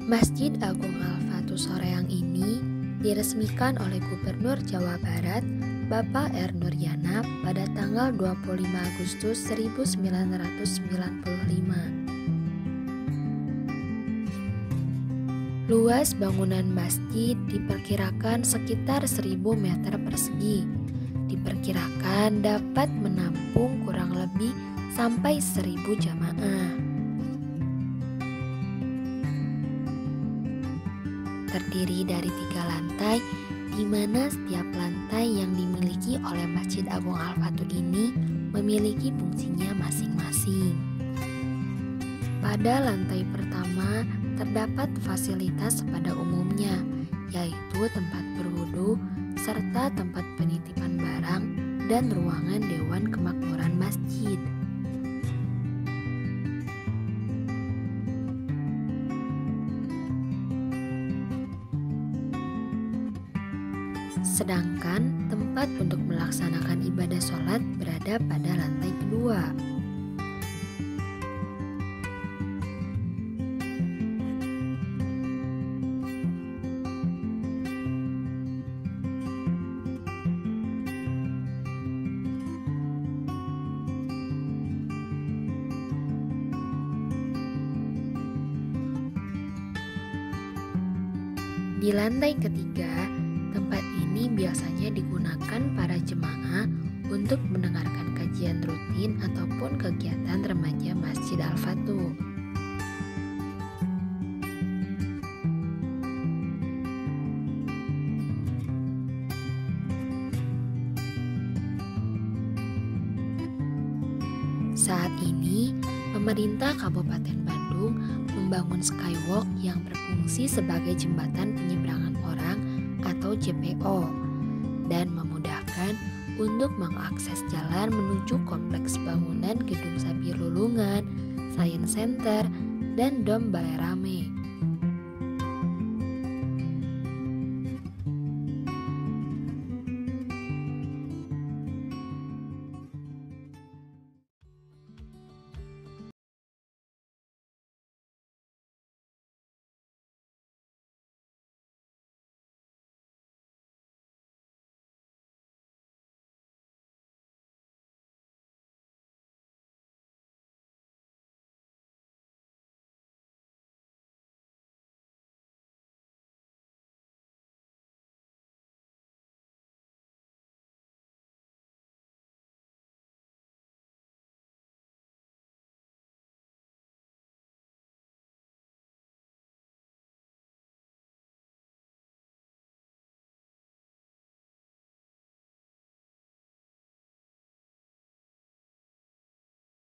Masjid Agung Al-Fath Soreang ini diresmikan oleh Gubernur Jawa Barat, Bapak R. Nuryana pada tanggal 25 Agustus 1995. Luas bangunan masjid diperkirakan sekitar 1000 meter persegi. Diperkirakan dapat menampung kurang lebih sampai 1000 jamaah. Terdiri dari 3 lantai, di mana setiap lantai yang dimiliki oleh Masjid Agung Al-Fath ini memiliki fungsinya masing-masing. Pada lantai pertama terdapat fasilitas pada umumnya, yaitu tempat berwudu, serta tempat penitipan barang dan ruangan Dewan Kemakmuran Masjid. Sedangkan tempat untuk melaksanakan ibadah sholat berada pada lantai kedua. Di lantai ketiga, tempat ini biasanya digunakan para jemaah untuk mendengarkan kajian rutin ataupun kegiatan remaja Masjid Al-Fath. Saat ini, pemerintah Kabupaten Bandung membangun skywalk yang berfungsi sebagai jembatan penyeberangan orang atau JPO dan memudahkan untuk mengakses jalan menuju kompleks bangunan Gedung Sapi Lulungan, Science Center, dan Dom Balai Rame.